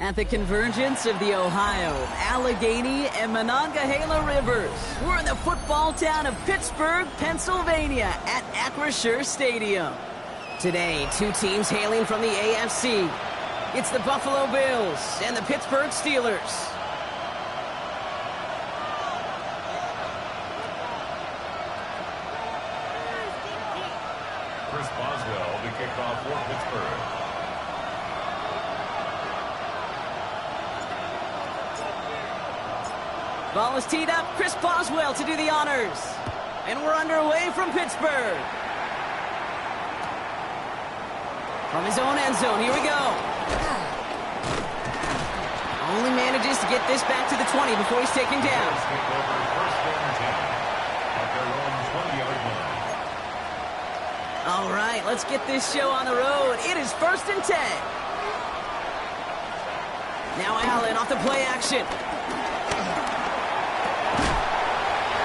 At the convergence of the Ohio, Allegheny, and Monongahela rivers, we're in the football town of Pittsburgh, Pennsylvania at Acrisure Stadium. Today, two teams hailing from the AFC. It's the Buffalo Bills and the Pittsburgh Steelers. Chris Boswell to kick off for Pittsburgh. Ball is teed up. Chris Boswell to do the honors. And we're underway from Pittsburgh. From his own end zone, here we go. Only manages to get this back to the 20 before he's taken down. All right, let's get this show on the road. It is 1st and 10. Now Allen off the play action.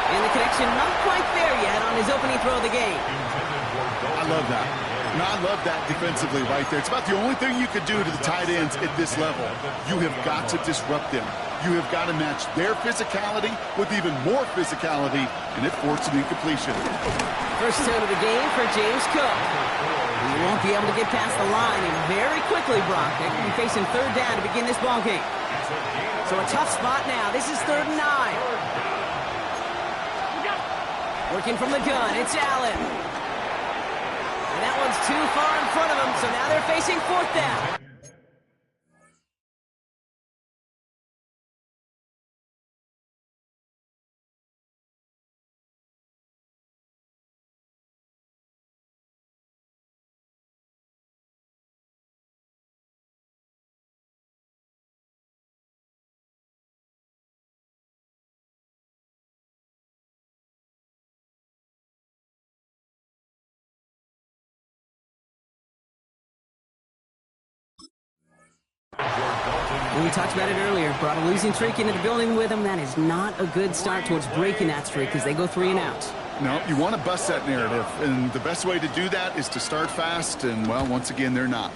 And the connection not quite there yet on his opening throw of the game. I love that. No, I love that defensively right there. It's about the only thing you could do to the tight ends at this level. You have got to disrupt them. You have got to match their physicality with even more physicality, and it forced an incompletion. First down of the game for James Cook. He won't be able to get past the line, and very quickly, Brock, they're going to be facing 3rd down to begin this ball game. So a tough spot now. This is 3rd and 9. Working from the gun, it's Allen. And that one's too far in front of him, so now they're facing 4th down. We talked about it earlier. Brought a losing streak into the building with him. That is not a good start towards breaking that streak as they go 3 and out. No, you want to bust that narrative, and the best way to do that is to start fast, and, well, once again, they're not.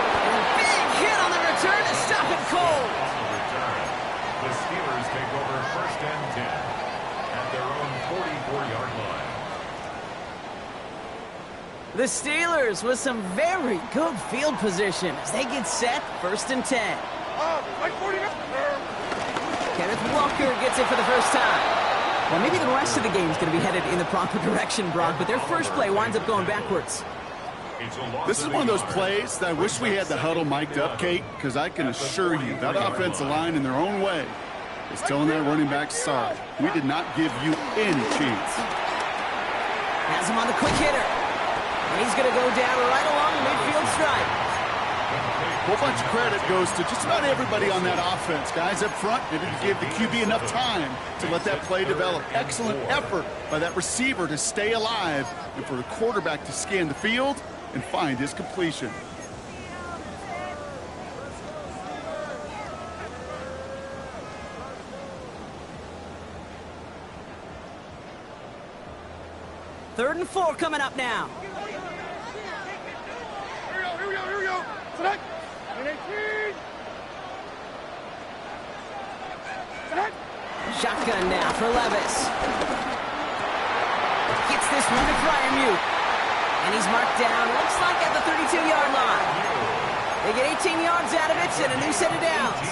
And a big hit on the return to stop it cold. The Steelers take over 1st and 10 at their own 44-yard line. The Steelers with some very good field position as they get set, 1st and 10. Kenneth Walker gets it for the first time. Well, maybe the rest of the game is going to be headed in the proper direction, Brock, but their first play winds up going backwards. This is one of those plays that I wish we had the huddle mic'd up, Kate, because I can assure you that offensive line in their own way is telling their running back, sorry, we did not give you any chance. Has him on the quick hitter. And he's going to go down right along the midfield stripe. A whole bunch of credit goes to just about everybody on that offense. Guys up front, they didn't give the QB enough time to let that play develop. Excellent effort by that receiver to stay alive and for the quarterback to scan the field and find his completion. Third and 4 coming up now. Here we go. Select. Shotgun now for Levis. Gets this one to Fryermuth. And he's marked down, looks like at the 32-yard line. They get 18 yards out of it and a new set of downs.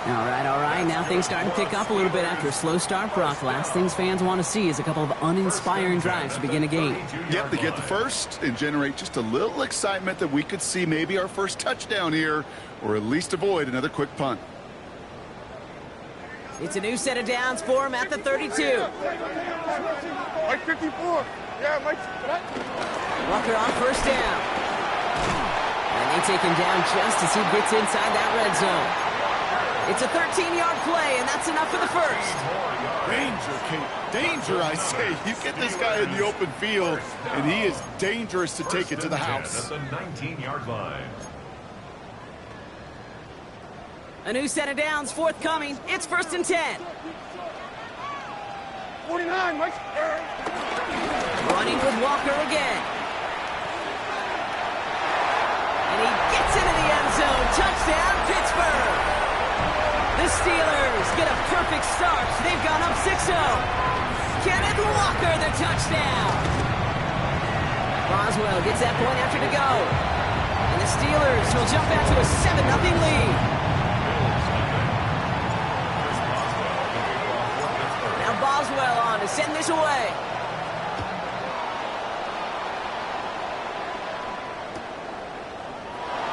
All right. Now things starting to pick up a little bit after a slow start, Brock. Last things fans want to see is a couple of uninspiring drives to begin a game. Yep, they get the first and generate just a little excitement that we could see maybe our first touchdown here, or at least avoid another quick punt. It's a new set of downs for him at the 32. Mike 54. Yeah, Mike. Walker on first down. And they take him down just as he gets inside that red zone. It's a 13-yard play, and that's enough for the first. Danger, Kate. Danger, I say. You get this guy in the open field, and he is dangerous to take it to the house. At the 19-yard line. A new set of downs forthcoming. It's 1st and 10. 49, Mike. Running with Walker again. And he gets into the end zone. Touchdown, Pittsburgh. The Steelers get a perfect start. They've gone up 6-0. Kenneth Walker, the touchdown. Boswell gets that point after to go. And the Steelers will jump back to a 7-0 lead. Now Boswell on to send this away.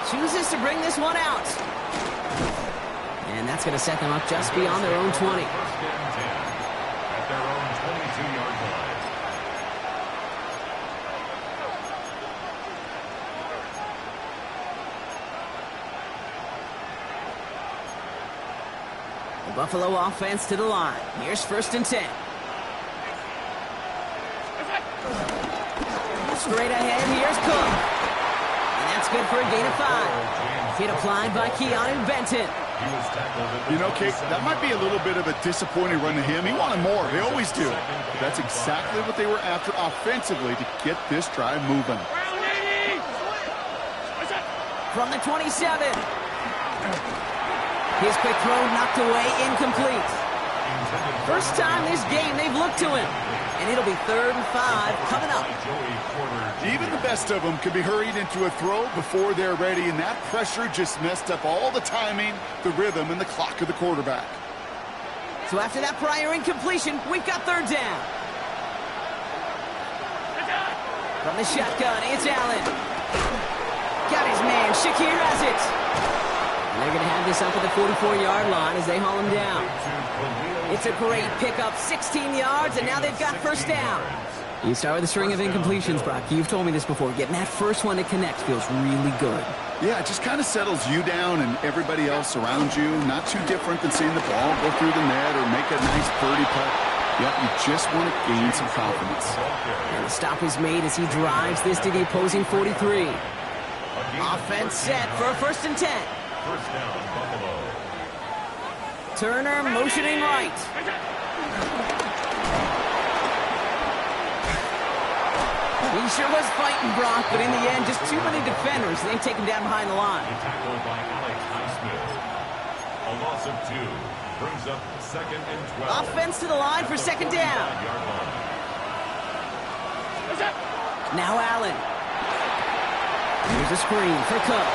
Chooses to bring this one out. And that's going to set them up just beyond their own 20. First and 10 at their own 22-yard line. The Buffalo offense to the line. Here's 1st and 10. Straight ahead, here's Cook. And that's good for a gain of 5. Hit applied by Keanu Benton. You know, Kate, that might be a little bit of a disappointing run to him. He wanted more. They always do. But that's exactly what they were after offensively to get this drive moving. From the 27. His quick throw knocked away, incomplete. First time this game they've looked to him. And it'll be 3rd and 5 coming up. Even the best of them can be hurried into a throw before they're ready, and that pressure just messed up all the timing, the rhythm, and the clock of the quarterback. So after that prior incompletion, we've got 3rd down. From the shotgun, it's Allen. Got his man, Shakir has it. And they're going to have this up at the 44-yard line as they haul him down. It's a great pickup, 16 yards, and now they've got 1st down. You start with a string of incompletions, Brock. You've told me this before. Getting that first one to connect feels really good. Yeah, it just kind of settles you down and everybody else around you. Not too different than seeing the ball go through the net or make a nice birdie putt. Yep, you just want to gain some confidence. And the stop is made as he drives this to the opposing 43. Offense set for a 1st and 10. First down, Buffalo. Turner motioning right. He sure was fighting, Brock, but in the end, just too many defenders. They take him down behind the line. Tackled by Alex Highsmith. A loss of 2 brings up 2nd and 12. Offense to the line for 2nd down. Now Allen. Here's a screen for Cook.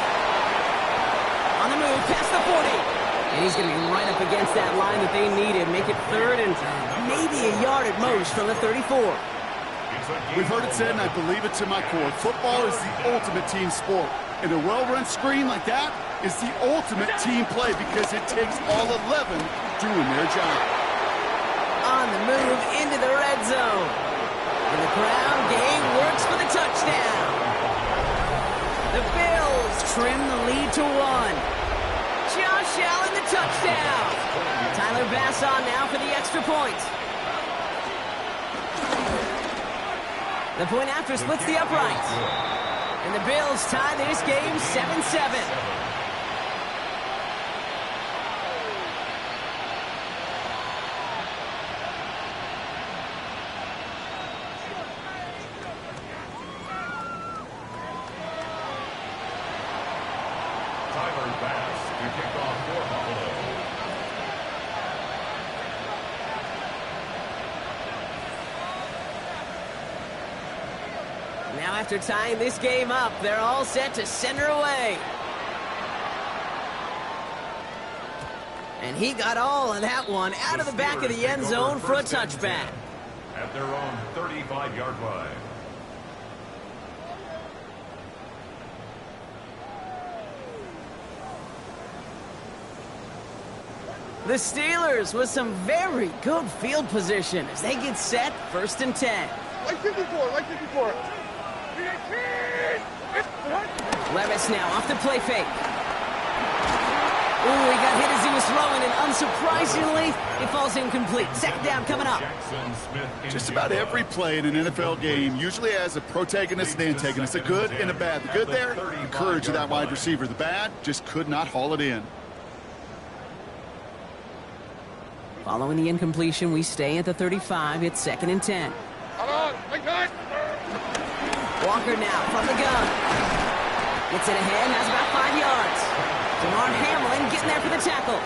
On the move, past the 40. And he's going to be right up against that line that they needed. Make it 3rd and maybe a yard at most from the 34. We've heard it said, and I believe it to my core, football is the ultimate team sport. And a well-run screen like that is the ultimate team play because it takes all 11 doing their job. On the move into the red zone. And the ground game works for the touchdown. The Bills trim the lead to 1. Josh Allen, the touchdown. Tyler Bass on now for the extra point. The point after splits the upright. And the Bills tie this game 7-7. Tyler Bass to kick off for Buffalo. Now after tying this game up, they're all set to send her away. And he got all of that one out of the back of the end zone for a touchback. At their own 35-yard line. The Steelers with some very good field position as they get set 1st and 10. Like 54, like 54. Levis now off the play fake. Ooh, he got hit as he was throwing, and unsurprisingly, it falls incomplete. 2nd down coming up. Just about every play in an NFL game usually has a protagonist and antagonist, a good and a bad. The good there, the courage of that wide receiver. The bad, just could not haul it in. Following the incompletion, we stay at the 35. It's 2nd and 10. Hold on, like that. Walker now from the gun. Gets it ahead, has about 5 yards. Damar Hamlin getting there for the tackle.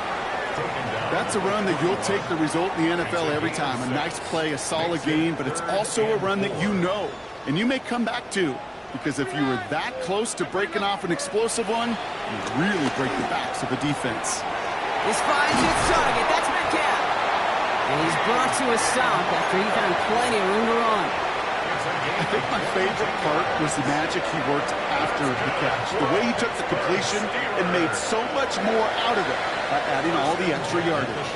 That's a run that you'll take the result in the NFL every time. A nice play, a solid gain, but it's also a run that you know, and you may come back to, because if you were that close to breaking off an explosive one, you really break the backs of the defense. This finds its target. That's Metcalf. And he's brought to a stop after he found plenty of room to run. I think my favorite part was the magic he worked after the catch. The way he took the completion and made so much more out of it by adding all the extra yardage.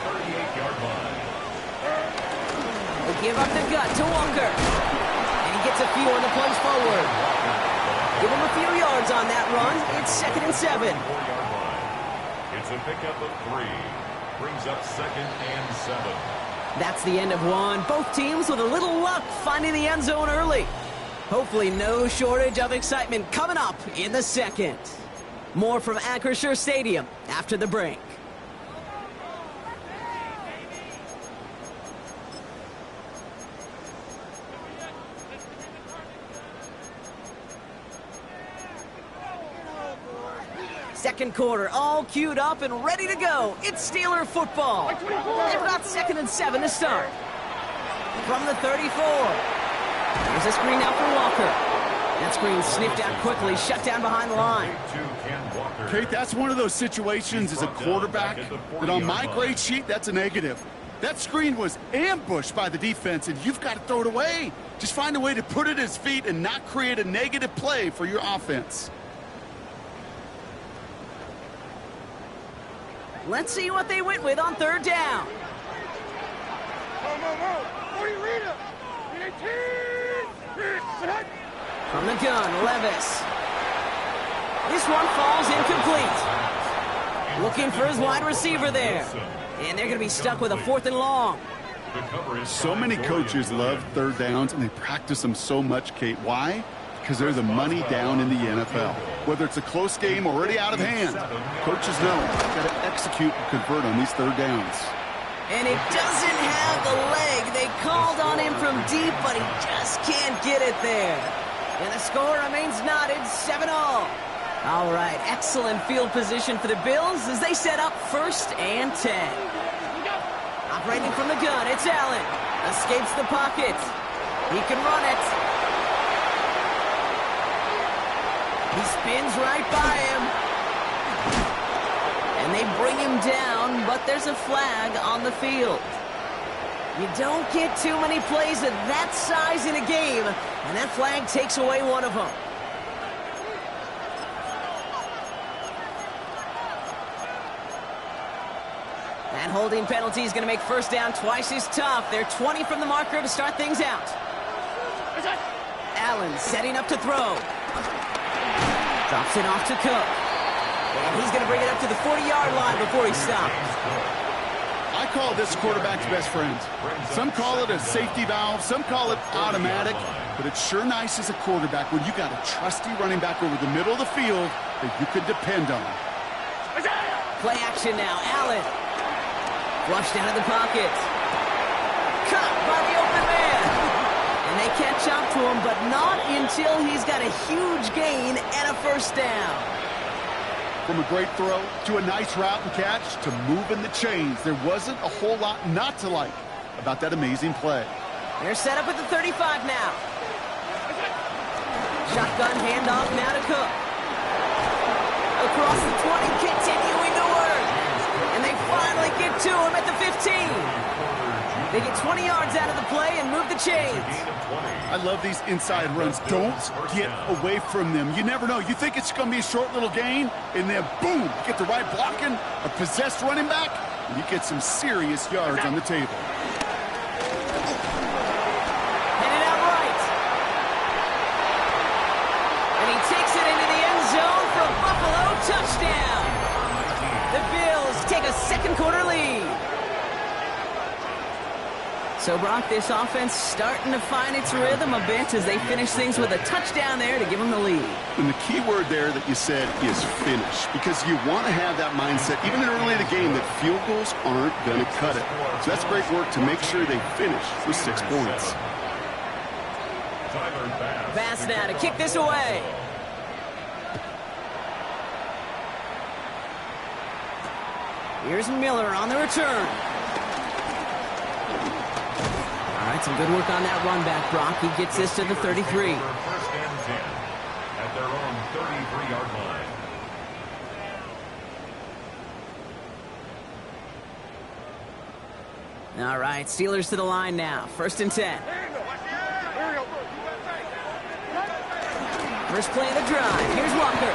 They give up the gut to Walker. And he gets a few on the plunge forward. Give him a few yards on that run. It's 2nd and 7. It's a pickup of 3. Brings up 2nd and 7. That's the end of one. Both teams with a little luck finding the end zone early. Hopefully no shortage of excitement coming up in the second. More from Acrisure Stadium after the break. Second quarter, all queued up and ready to go. It's Steeler football. They've got 2nd and 7 to start. From the 34. There's a screen out for Walker. That screen sniffed out quickly, shut down behind the line. Kate, that's one of those situations as a quarterback that on my grade sheet, that's a negative. That screen was ambushed by the defense, and you've got to throw it away. Just find a way to put it at his feet and not create a negative play for your offense. Let's see what they went with on 3rd down. From the gun, Levis. This one falls incomplete. Looking for his wide receiver there. And they're going to be stuck with a 4th and long. So many coaches love 3rd downs, and they practice them so much, Kate. Why? Because they're the money down in the NFL. Whether it's a close game already out of hand, coaches know they've got to execute and convert on these 3rd downs. And it doesn't have the leg. They called on him from deep, but he just can't get it there. And the score remains knotted, 7-all. All right, excellent field position for the Bills as they set up 1st and 10. Operating from the gun, it's Allen. Escapes the pocket. He can run it. He spins right by him. And they bring him down, but there's a flag on the field. You don't get too many plays of that size in a game, and that flag takes away one of them. That holding penalty is going to make 1st down twice as tough. They're 20 from the marker to start things out. Allen setting up to throw. Drops it off to Cook. And he's going to bring it up to the 40-yard line before he stops. I call this quarterback's best friend. Some call it a safety valve, some call it automatic, but it's sure nice as a quarterback when you got a trusty running back over the middle of the field that you can depend on. Play action now, Allen. Flushed out of the pocket. Caught by the open man. And they catch up to him, but not until he's got a huge gain and a 1st down. From a great throw to a nice route and catch to moving the chains, there wasn't a whole lot not to like about that amazing play. They're set up at the 35 now. Shotgun handoff now to Cook. Across the 20, continuing to work. And they finally get to him at the 15. They get 20 yards out of the play and move the chains. I love these inside runs. Don't get away from them. You never know. You think it's going to be a short little gain, and then boom, you get the right blocking, a possessed running back, and you get some serious yards on the table. Headed out right. And he takes it into the end zone for a Buffalo touchdown. The Bills take a 2nd quarter lead. So, Brock, this offense starting to find its rhythm a bit as they finish things with a touchdown there to give them the lead. And the key word there that you said is finish, because you want to have that mindset, even early in the game, that field goals aren't going to cut it. So that's great work to make sure they finish with 6 points. Bass now to kick this away. Here's Miller on the return. All right, some good work on that run back, Brock. He gets this to the 33. First and 10 at their own 33-yard line. All right, Steelers to the line now. First and 10. First play of the drive. Here's Walker.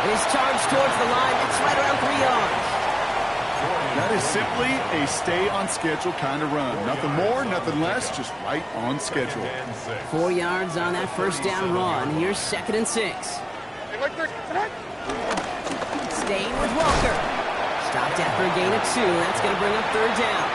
His charge towards the line. That's right around 3 yards. That is simply a stay-on-schedule kind of run. Nothing more, nothing less, just right on schedule. 4 yards on that first down run. Here's second and 6. Staying with Walker. Stopped after a gain of 2. That's going to bring up third down.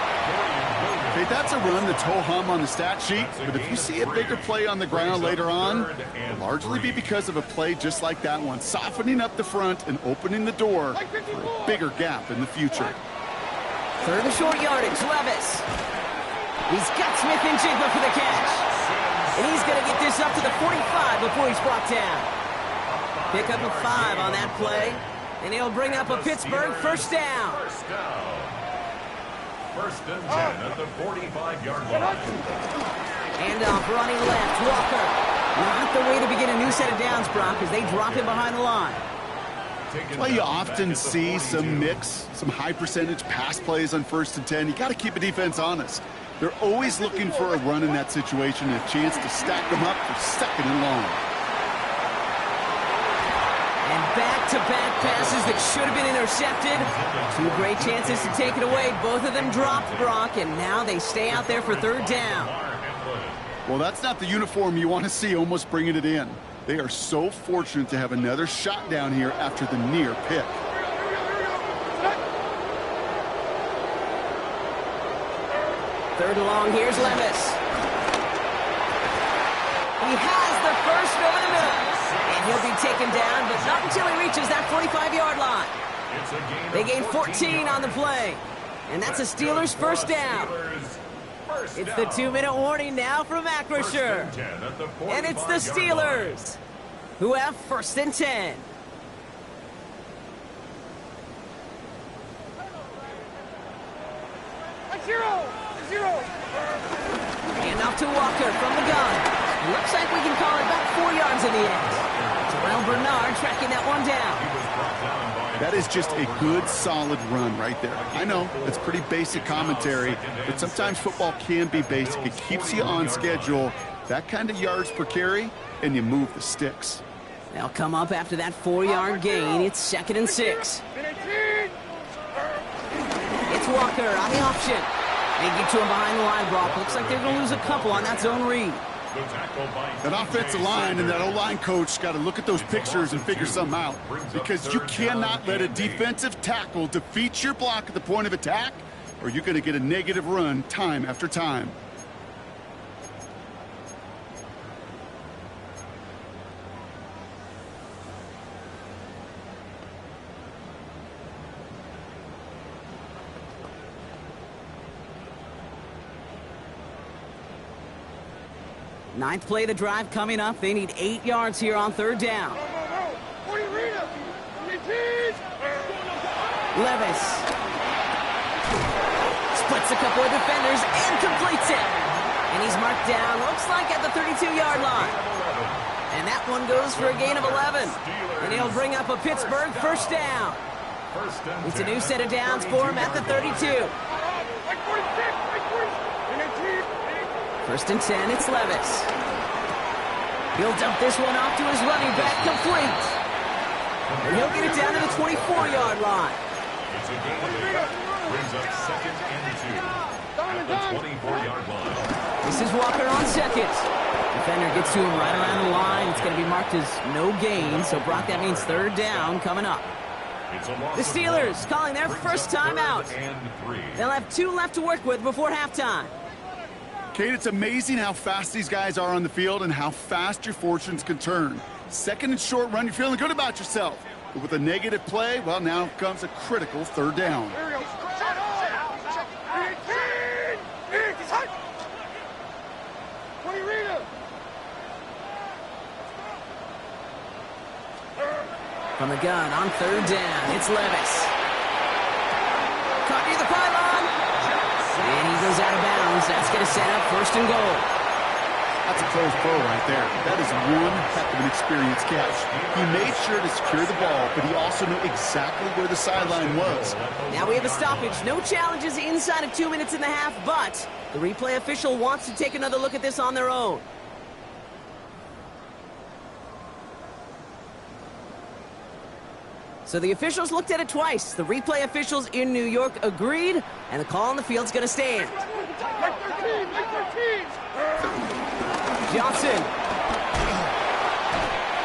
Okay, that's a run that's ho-hum on the stat sheet, but if you see a bigger play on the ground later on, it'll largely be because of a play just like that one, softening up the front and opening the door for a bigger gap in the future. Third and short yardage, Levis. He's got Smith and Jigba for the catch. And he's going to get this up to the 45 before he's brought down. Pick up a 5 on that play, and he'll bring up a Pittsburgh first down. First and 10 at the 45-yard line. Handoff running left, Walker. Not the way to begin a new set of downs, Brock, as they drop him behind the line. That's why you often see some mix, some high-percentage pass plays on first and 10. You got to keep a defense honest. They're always looking for a run in that situation and a chance to stack them up for second and long. And back-to-back passes that should have been intercepted. 2 great chances to take it away. Both of them dropped, Brock, and now they stay out there for third down. Well, that's not the uniform you want to see almost bringing it in. They are so fortunate to have another shot down here after the near pick. Third and long, here's Levis. He has the first over the middle. And he'll be taken down, but not until he reaches that 45-yard line. They gain 14 on the play. And that's a Steelers first down. It's the 2-minute warning now from Acrisure. And it's the Steelers who have first and 10. And off to Walker from the gun. Looks like we can call it about 4 yards in the end. Terrell Bernard tracking that one down. That is just a good, solid run right there. I know, it's pretty basic commentary, but sometimes football can be basic. It keeps you on schedule, that kind of yards per carry, and you move the sticks. They'll come up after that 4-yard gain. It's second and 6. It's Walker on the option. They get to him behind the line, Brock. Looks like they're going to lose a couple on that zone read. That offensive line and that O-line coach got to look at those pictures and figure something out, because you cannot let a defensive tackle defeat your block at the point of attack, or you're going to get a negative run time after time. Ninth play of the drive coming up. They need 8 yards here on third down. Levis splits a couple of defenders and completes it. And he's marked down, looks like at the 32-yard line. And that one goes for a gain of 11. And he'll bring up a Pittsburgh first down. It's a new set of downs for him at the 32. First and 10, it's Levis. He'll dump this one off to his running back, complete. And he'll get it down to the 24-yard line. It's a gain of 8. Brings up second and 2 at the 24-yard line. This is Walker on second. Defender gets to him right around the line. It's going to be marked as no gain. So, Brock, that means third down coming up. The Steelers calling their first timeout. They'll have 2 left to work with before halftime. Kate, it's amazing how fast these guys are on the field and how fast your fortunes can turn. Second and short run, you're feeling good about yourself. But with a negative play, well, now comes a critical third down. From the gun on third down, it's Levis. Caught near the pylon. And he goes out of bounds. That's going to set up first and goal. That's a close throw right there. That is one heck of an experienced catch. He made sure to secure the ball, but he also knew exactly where the sideline was. Now we have a stoppage. No challenges inside of 2 minutes and a half, but the replay official wants to take another look at this on their own. So the officials looked at it twice. The replay officials in New York agreed, and the call on the field's going to stand. Johnson.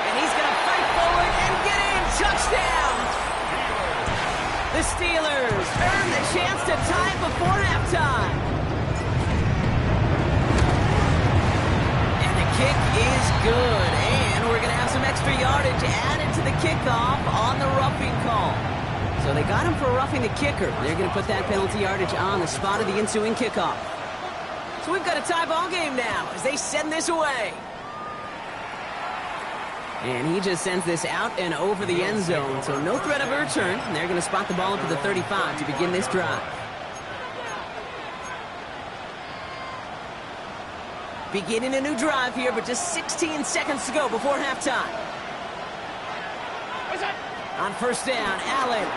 And he's going to fight forward and get in. Touchdown! The Steelers earn the chance to tie before halftime. And the kick is good. And we're going to have some extra yardage added to the kickoff on the roughing call. So they got him for roughing the kicker. They're going to put that penalty yardage on the spot of the ensuing kickoff. So we've got a tie ball game now as they send this away. And he just sends this out and over the end zone. So no threat of a return. And they're going to spot the ball up to the 35 to begin this drive. Beginning a new drive here, but just 16 seconds to go before halftime. On first down, Allen.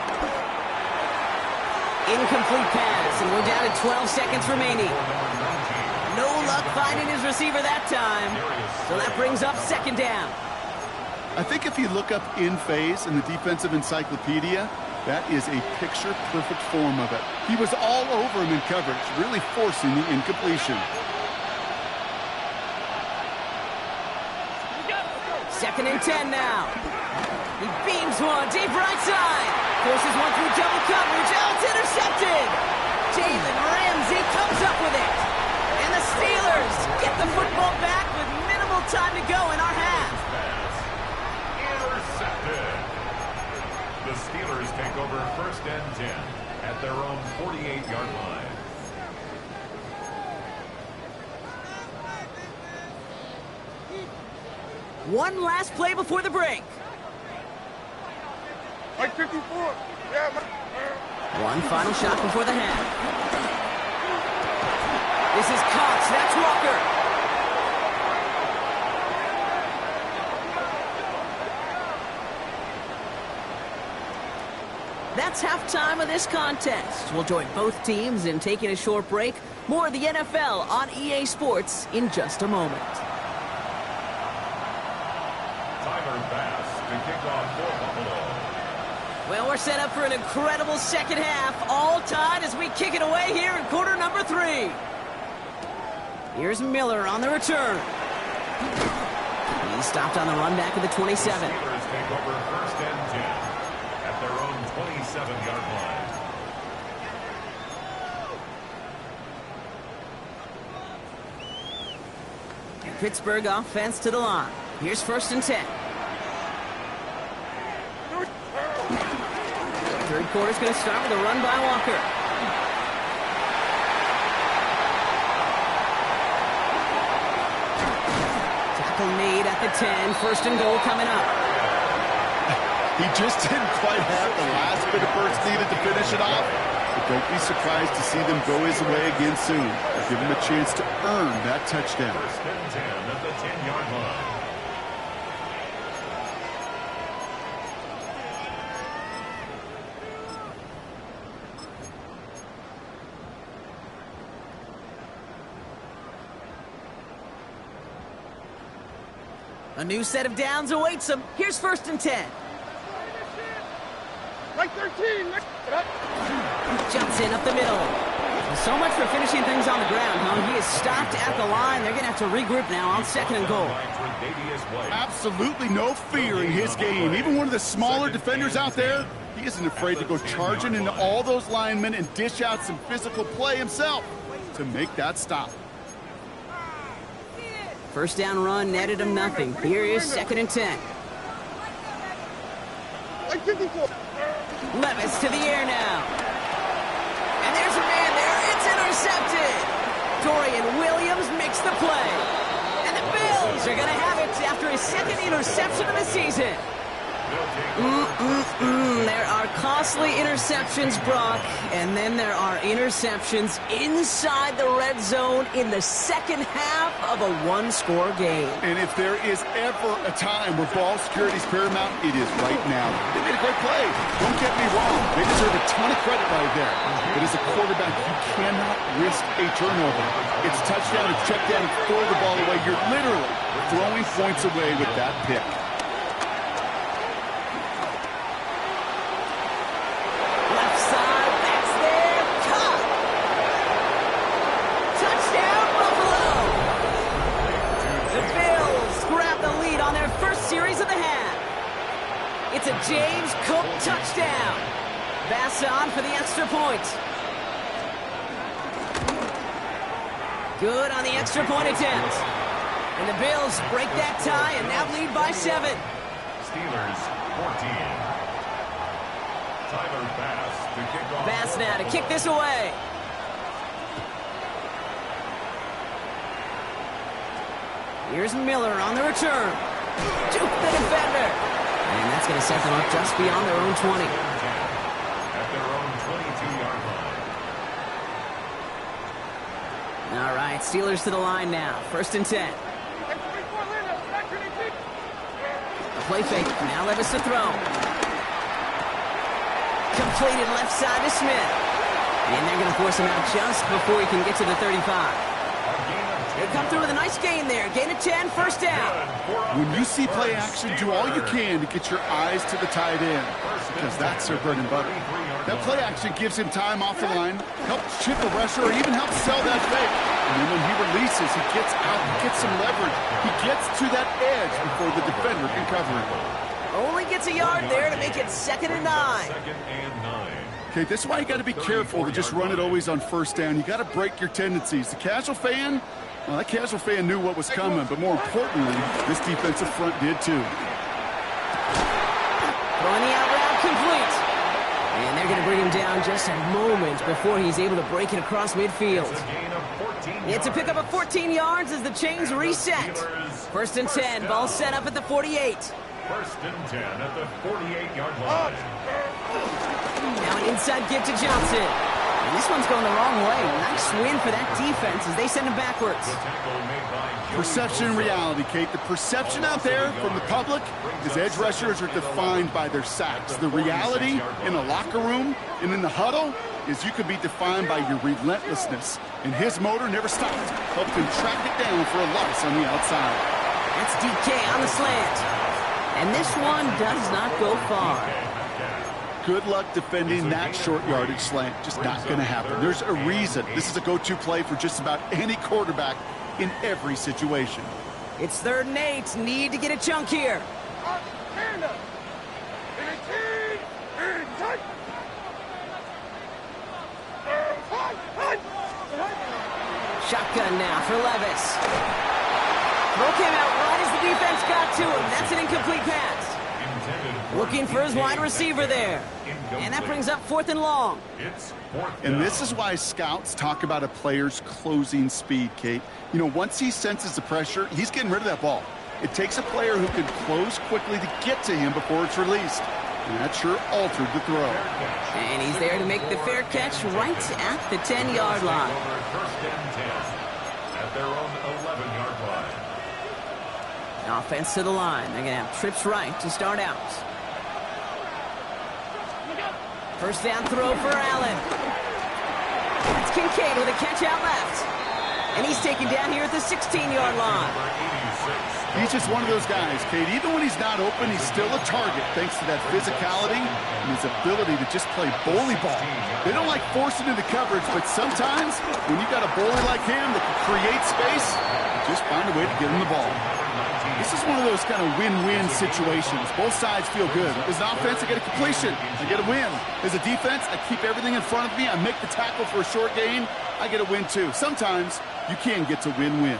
Incomplete pass, and we're down to 12 seconds remaining. No luck finding his receiver that time. So that brings up second down. I think if you look up in phase in the defensive encyclopedia, that is a picture-perfect form of it. He was all over him in coverage, really forcing the incompletion. Second and 10 now. He beams one deep right side. Forces one through double coverage. Oh, it's intercepted. Jalen Ramsey comes up with it. And the Steelers get the football back with minimal time to go in our half. Intercepted. The Steelers take over first and 10 at their own 48-yard line. One last play before the break. Like 54. Yeah. One final shot before the half. This is Cox. That's Walker. That's halftime of this contest. We'll join both teams in taking a short break. More of the NFL on EA Sports in just a moment. Well, we're set up for an incredible second half. All tied as we kick it away here in quarter number 3. Here's Miller on the return. He's stopped on the run back of the 27. The Steelers take over first and 10 at their own 27-yard line. Pittsburgh offense to the line. Here's first and 10. Third quarter's going to start with a run by Walker. Tackle made at the 10. First and goal coming up. He just didn't quite have the last bit of burst needed to finish it off. But don't be surprised to see them go his way again soon. Give him a chance to earn that touchdown. First and 10 at the 10-yard line. A new set of downs awaits him. Here's first and 10. Like 13. Jumps in up the middle. So much for finishing things on the ground, huh? He is stopped at the line. They're going to have to regroup now on second and goal. Absolutely no fear in his game. Even one of the smaller defenders out there, he isn't afraid to go charging into all those linemen and dish out some physical play himself to make that stop. First down run netted him nothing. Here is second and 10. Like 54. Levis to the air now. And there's a man there. It's intercepted. Dorian Williams makes the play. And the Bills are going to have it after his second interception of the season. There are costly interceptions, Brock, and then there are interceptions inside the red zone in the second half of a one-score game. And if there is ever a time where ball security is paramount, it is right now. They made a great play. Don't get me wrong. They deserve a ton of credit right there. But as a quarterback, you cannot risk a turnover. It's touchdown, it's check down, and throw the ball away. You're literally throwing points away with that pick. It's a James Cook touchdown. Bass on for the extra point. Good on the extra point attempt. And the Bills break that tie and now lead by 7. Steelers 14. Tyler Bass to kick off. Bass now to kick this away. Here's Miller on the return. Juke the defender. And that's going to set them up just beyond their own 20. At their own 22-yard line. All right, Steelers to the line now. 1st and 10. A play fake. Now Levis to throw. Completed left side to Smith. And they're going to force him out just before he can get to the 35. They come through with a nice gain there. Gain of 10, 1st down. When you see play action, do all you can to get your eyes to the tight end, because that's their bread and butter. That play action gives him time off the line, helps chip a rusher, or even helps sell that fake. And then when he releases, he gets out, he gets some leverage. He gets to that edge before the defender can cover him. Only gets a yard there to make it 2nd and 9. 2nd and 9. Okay, this is why you got to be careful to just run it always on 1st down. You got to break your tendencies. The casual fan, well, that casual fan knew what was coming, but more importantly, this defensive front did too. Throwing the out route complete. And they're going to bring him down just a moment before he's able to break it across midfield. It's a pickup of 14 yards as the chains reset. 1st and 10, ball set up at the 48. 1st and 10 at the 48-yard line. Now an inside give to Johnson. And this one's going the wrong way. Nice win for that defense as they send him backwards. Perception and reality, Kate. The perception out there from the public is edge rushers are defined by their sacks. The reality in the locker room and in the huddle is you could be defined by your relentlessness. And his motor never stopped. Helped him track it down for a loss on the outside. That's DK on the slant. And this one does not go far. Good luck defending that short yardage slant. Just not going to happen. There's a reason. This is a go-to play for just about any quarterback in every situation. It's 3rd and 8. Need to get a chunk here. Shotgun now for Levis. Throw came out right as the defense got to him. That's an incomplete pass. Looking for his wide receiver there. And that brings up 4th and long. And this is why scouts talk about a player's closing speed, Kate. You know, once he senses the pressure, he's getting rid of that ball. It takes a player who can close quickly to get to him before it's released. And that sure altered the throw. And he's there to make the fair catch right at the 10-yard line. 1st and 10 at their own 11-yard line. Offense to the line. They're going to have trips right to start out. 1st down throw for Allen. That's Kincaid with a catch out left. And he's taken down here at the 16-yard line. He's just one of those guys, Kate. Even when he's not open, he's still a target thanks to that physicality and his ability to just play bully ball. They don't like forcing into coverage, but sometimes when you got a bully like him that can create space, you just find a way to get him the ball. This is one of those kind of win-win situations. Both sides feel good. As an offense, I get a completion. I get a win. As a defense, I keep everything in front of me. I make the tackle for a short gain. I get a win, too. Sometimes you can get to win-win.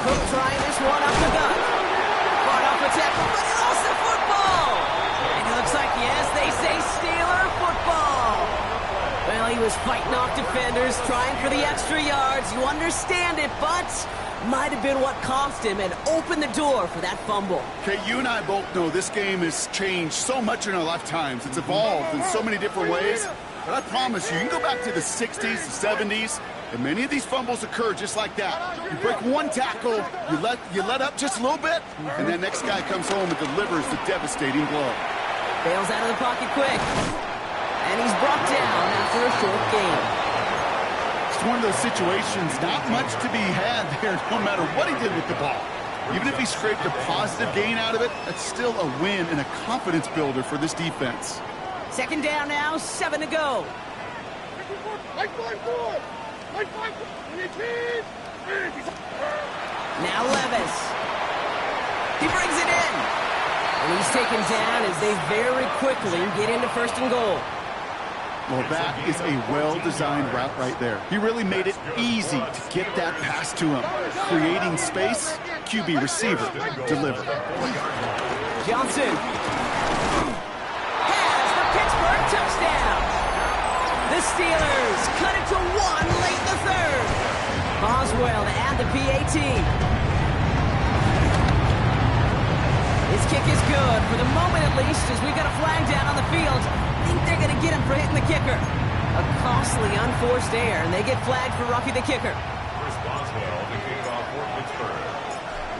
Cook trying this one up the gut. Brought off the tackle, but he lost the football. And it looks like, yes, they say Steeler football. Well, he was fighting off defenders trying for the extra yards. You understand it, but might have been what cost him and opened the door for that fumble. Okay, you and I both know this game has changed so much in our lifetimes. It's evolved in so many different ways. But I promise you, you can go back to the 60s, the 70s, and many of these fumbles occur just like that. You break one tackle, you let up just a little bit, and that next guy comes home and delivers the devastating blow. Bails out of the pocket quick. And he's brought down after a short gain. It's one of those situations, not much to be had there, no matter what he did with the ball. Even if he scraped a positive gain out of it, that's still a win and a confidence builder for this defense. Second down now, 7 to go. Now Levis. He brings it in. And he's taken down as they very quickly get into first and goal. Well, that is a well-designed route right there. He really made it easy to get that pass to him. Creating space, QB receiver, deliver. Johnson has the Pittsburgh touchdown. The Steelers cut it to 1 late in the third. Boswell to add the PAT. His kick is good, for the moment at least, as we got a flag down on the field. I think they're going to get him for hitting the kicker. A costly unforced error, and they get flagged for roughing the kicker. Chris Boswell, the kickoff for Pittsburgh.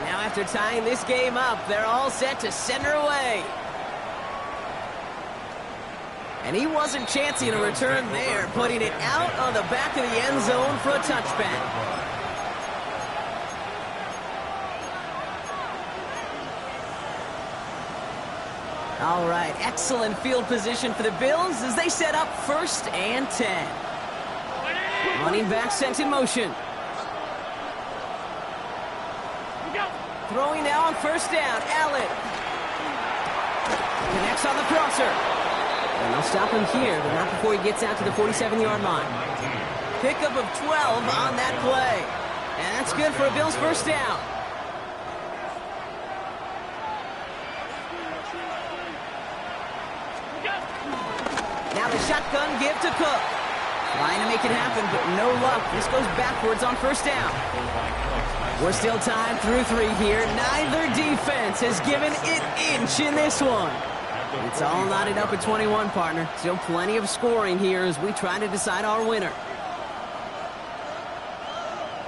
Now after tying this game up, they're all set to send her away. And he wasn't chancing a return there, putting it out on the back of the end zone for a touchback. All right, excellent field position for the Bills as they set up 1st and 10. Running back sent in motion. Throwing now on 1st down, Allen. Connects on the crosser. And they'll stop him here, but not before he gets out to the 47-yard line. Pickup of 12 on that play. And that's good for a Bills 1st down. Now the shotgun give to Cook. Trying to make it happen, but no luck. This goes backwards on 1st down. We're still tied through 3 here. Neither defense has given an inch in this one. It's all knotted up at 21, partner. Still plenty of scoring here as we try to decide our winner.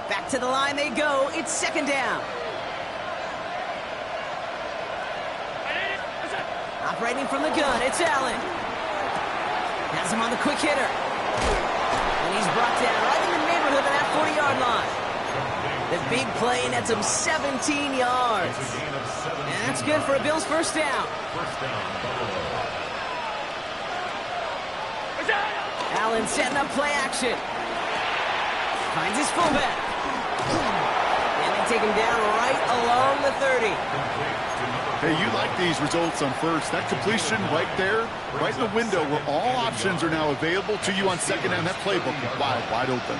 Back to the line they go. It's 2nd down. Operating from the gun, it's Allen. Has him on the quick hitter. And he's brought down right in the neighborhood of that 40-yard line. The big play nets him 17 yards. And that's good for a Bills 1st down. Allen setting up play action. Finds his fullback. And they take him down right along the 30. Hey, you like these results on 1st. That completion right there, right in the window where all options are now available to you on 2nd down. That playbook is wide open.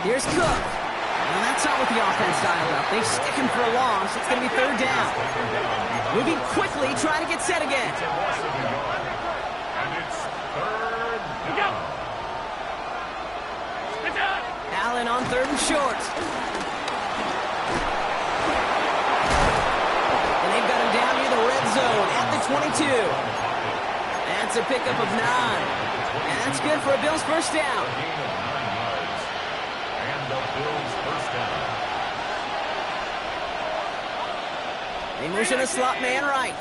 Here's Cook. Well, that's not what the offense dialed up. They stick him for a loss. It's going to be 3rd down. Moving quickly, trying to get set again. And it's 3rd down. Allen on 3rd and short. And they've got him down near the red zone at the 22. That's a pickup of 9. And that's good for a Bills 1st down. They motion a slot man right.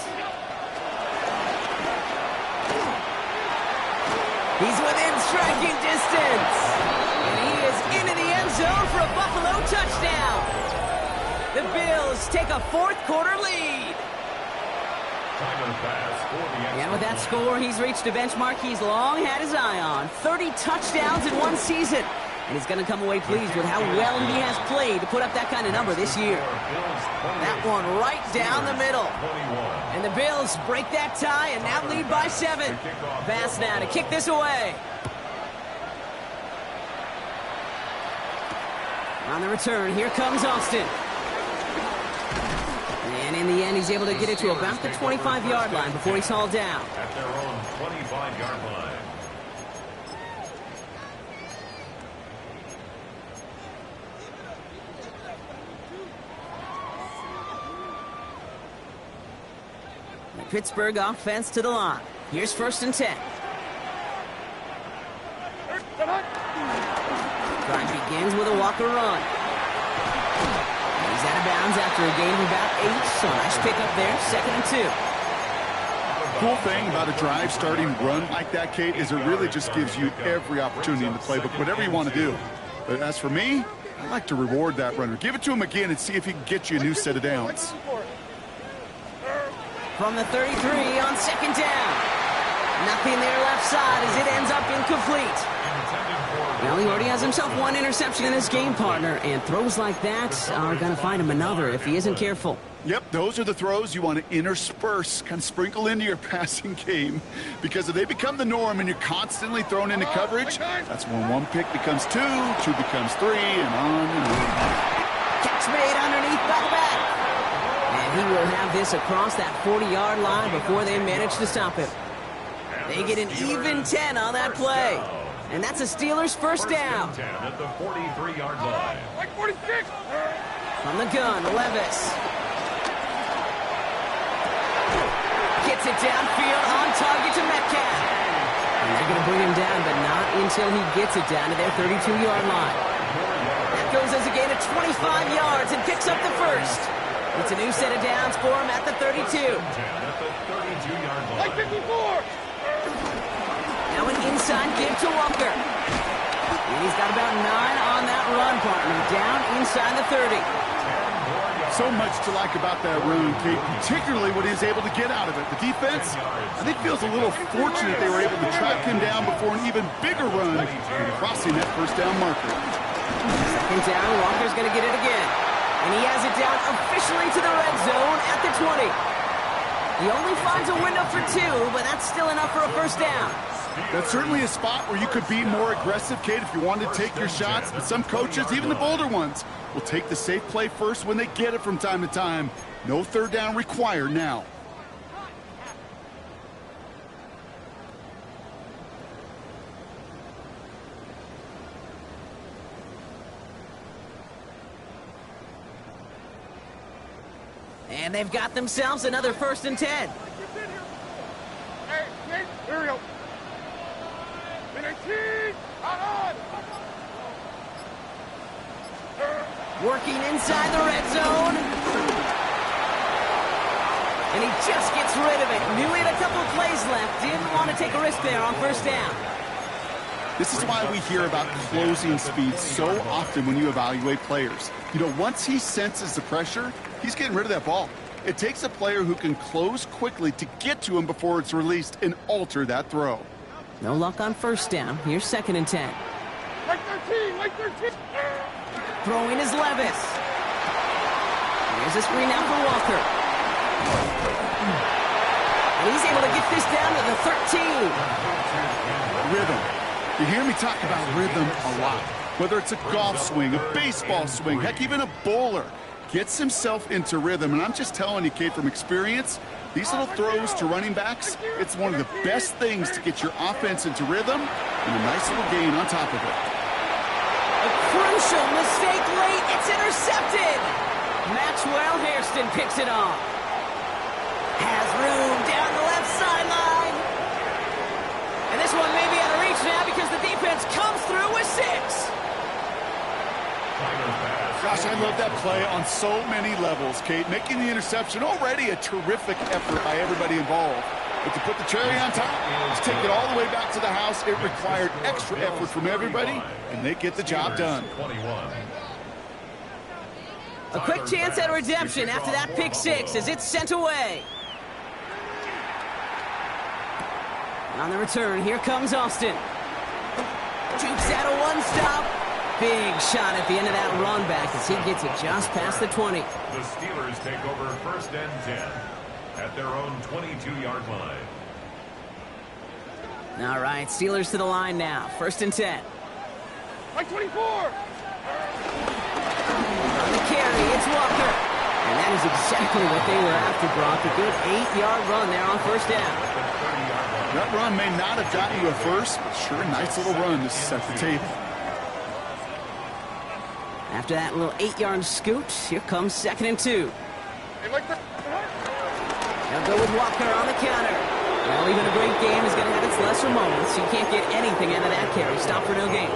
He's within striking distance. And he is into the end zone for a Buffalo touchdown. The Bills take a 4th quarter lead. And with that score, he's reached a benchmark he's long had his eye on. 30 touchdowns in 1 season. And he's going to come away pleased with how well he has played to put up that kind of number this year. That one right down the middle. And the Bills break that tie and now lead by 7. Pass now to kick this away. On the return, here comes Austin. And in in the end, he's able to get it to about the 25-yard line before he's hauled down. At their own 25-yard line. The Pittsburgh offense to the line. Here's 1st and 10. Drive begins with a Walker run. He's out of bounds after a gain of about 8, so nice pick up there, 2nd and 2. Cool thing about a drive starting run like that, Kate, is it really just gives you every opportunity in the playbook, whatever you want to do. But as for me, I like to reward that runner. Give it to him again and see if he can get you a new set of downs. From the 33 on 2nd down. Nothing there left side as it ends up incomplete. Well, he already has himself 1 interception in his game, partner, and throws like that are going to find him another if he isn't careful. Yep, those are the throws you want to intersperse, kind of sprinkle into your passing game, because if they become the norm and you're constantly thrown into coverage, that's when 1 pick becomes 2, 2 becomes 3, and on and on. Catch made underneath by the back. And he will have this across that 40-yard line before they manage to stop him. They get an even 10 on that play. And that's a Steelers first down. 10 at the 43-yard line. Like 46. From the gun, Levis. Gets it downfield on target to Metcalf. And they're going to bring him down, but not until he gets it down to their 32-yard line. That goes as a gain of 25 yards and picks up the first. It's a new set of downs for him at the 32. 10 at the 32-yard line. Like 54. Now an inside give to Walker. And he's got about 9 on that run, partner. Down inside the 30. So much to like about that run, Kate, particularly what he was able to get out of it. The defense, I think, feels a little fortunate they were able to track him down before an even bigger run and crossing that first down marker. 2nd down, Walker's going to get it again. And he has it down officially to the red zone at the 20. He only finds a window for 2, but that's still enough for a first down. That's certainly a spot where you could be more aggressive, Kate, if you wanted to take your shots. But some coaches, even the bolder ones, will take the safe play first when they get it from time to time. No 3rd down required now. And they've got themselves another 1st and 10. Hey, here we go. 18. On. Working inside the red zone. And he just gets rid of it. Knew he had a couple of plays left. Didn't want to take a risk there on 1st down. This is why we hear about closing speed so often when you evaluate players. You know, once he senses the pressure, he's getting rid of that ball. It takes a player who can close quickly to get to him before it's released and alter that throw. No luck on 1st down. Here's 2nd and 10. Like 13. Like 13. Throwing is Levis. Here's a screen now for Walker. And he's able to get this down to the 13. Rhythm. You hear me talk about rhythm a lot. Whether it's a golf swing, a baseball swing, heck, even a bowler gets himself into rhythm. And I'm just telling you, Kate, from experience, these little throws to running backs, it's one of the best things to get your offense into rhythm and a nice little gain on top of it. A crucial mistake late. It's intercepted. Maxwell Hairston picks it off. Has room down the left sideline. And this one may be out of reach now because the defense comes through with 6. Gosh, I love that play on so many levels, Kate. Making the interception, already a terrific effort by everybody involved. But to put the cherry on top, just take it all the way back to the house, it required extra effort from everybody, and they get the job done. A quick chance at redemption after that pick 6 as it's sent away. On the return, here comes Austin. Jukes out a one-stop. Big shot at the end of that run back as he gets it just past the 20. The Steelers take over 1st and 10 at their own 22-yard line. All right, Steelers to the line now. 1st and 10. Like 24. On the carry, it's Walker. And that is exactly what they were after, Brock. A good 8-yard run there on first down. That run may not have gotten you a first, but sure a nice little run to set the table. After that little 8-yard scoot, here comes 2nd and 2. They'll go with Walker on the counter. Well, even a great game is going to have its lesser moments. You can't get anything out of that carry. Stop for no gain.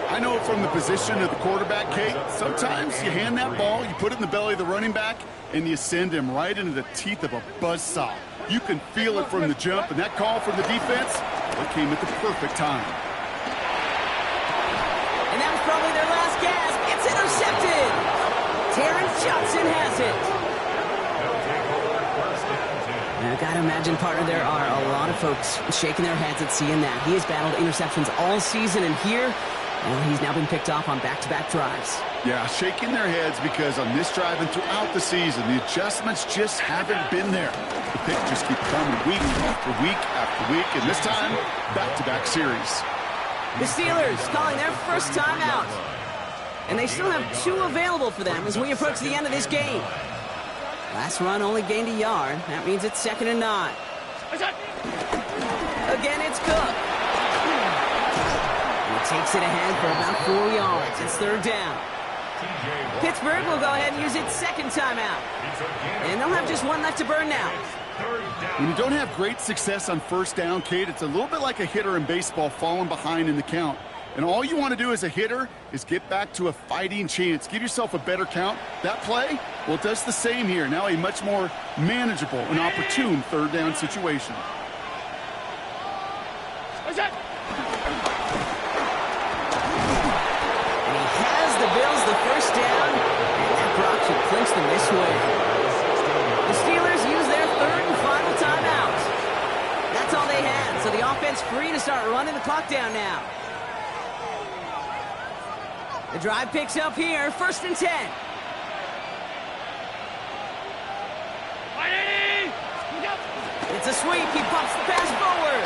I know from the position of the quarterback, Kate, sometimes you hand that ball, you put it in the belly of the running back, and you send him right into the teeth of a buzzsaw. You can feel it from the jump, and that call from the defense, it came at the perfect time. And that was probably their last gasp. It's intercepted. Terrence Johnson has it. Now, I've got to imagine, partner, there are a lot of folks shaking their heads at seeing that. He has battled interceptions all season, and here, well, he's now been picked off on back-to-back drives. Yeah, shaking their heads because on this drive and throughout the season, the adjustments just haven't been there. The picks just keep coming week after week after week, and this time, back-to-back series. The Steelers calling their first timeout. And they still have 2 available for them as we approach the end of this game. Last run only gained a yard. That means it's 2nd and 9. Again, it's Cook. He takes it ahead for about 4 yards. It's 3rd down. Pittsburgh will go ahead and use its 2nd timeout. And they'll have just 1 left to burn now. When you don't have great success on first down, Kate, it's a little bit like a hitter in baseball falling behind in the count. And all you want to do as a hitter is get back to a fighting chance. Give yourself a better count. That play, well, it does the same here. Now a much more manageable and opportune 3rd down situation. And he has the Bills the first down. And that Brock should clinch them this way. The Steelers use their 3rd and final timeout. That's all they had. So the offense free to start running the clock down now. The drive picks up here, 1st and 10. It's a sweep. He pops the pass forward.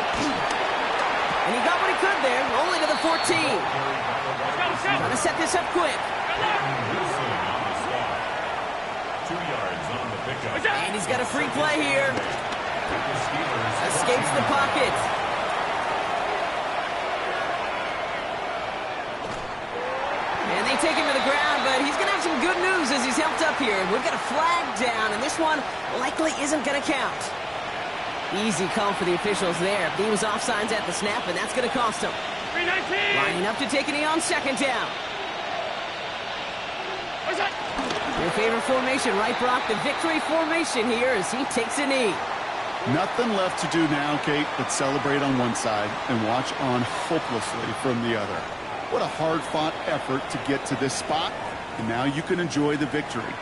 And he got what he could there, only to the 14. Trying to set this up quick. 2 yards on the pickup. And he's got a free play here. Escapes the pocket. And they take him to the ground, but he's going to have some good news as he's helped up here. We'll get a flag down, and this one likely isn't going to count. Easy call for the officials there. He was offsides at the snap, and that's going to cost him. Lining up to take a knee on 2nd down. Your favorite formation, right, Brock? The victory formation here as he takes a knee. Nothing left to do now, Kate, but celebrate on one side and watch on hopelessly from the other. What a hard-fought effort to get to this spot, and now you can enjoy the victory.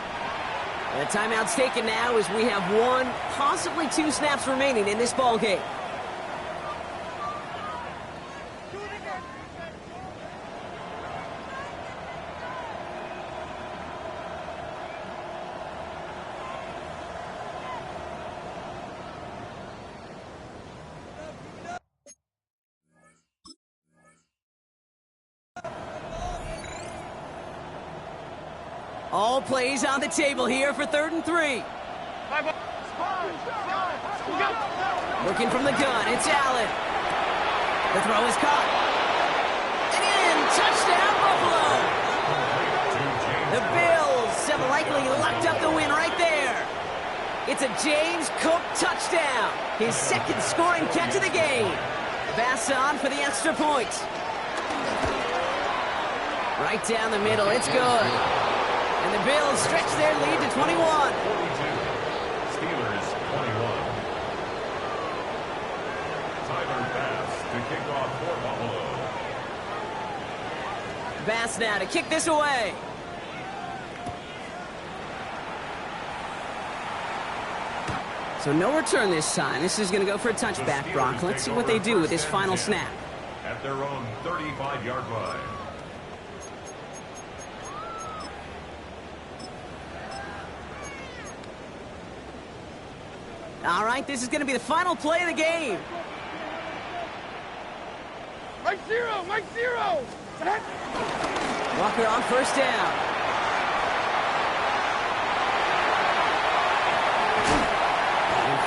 The timeout's taken now as we have 1, possibly 2 snaps remaining in this ball game. All plays on the table here for 3rd and 3. Looking from the gun, it's Allen. The throw is caught. And in, touchdown Buffalo. The Bills have likely locked up the win right there. It's a James Cook touchdown. His 2nd scoring catch of the game. Pass on for the extra point. Right down the middle, it's good. And the Bills stretch their lead to 21. 42. Steelers 21. Tyler Bass to kick off for Buffalo. Bass now to kick this away. So no return this time. This is going to go for a touchback, Brock. Let's see what they do with this final snap. At their own 35-yard line. All right, this is going to be the final play of the game. Mike zero! Mike zero! Walker on first down.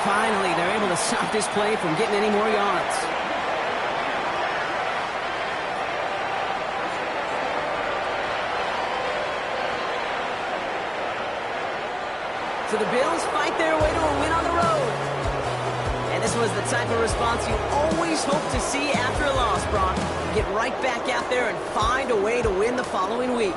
Finally, they're able to stop this play from getting any more yards. So the Bills fight their way to a win on the road. And this was the type of response you always hope to see after a loss, Brock. Get right back out there and find a way to win the following week.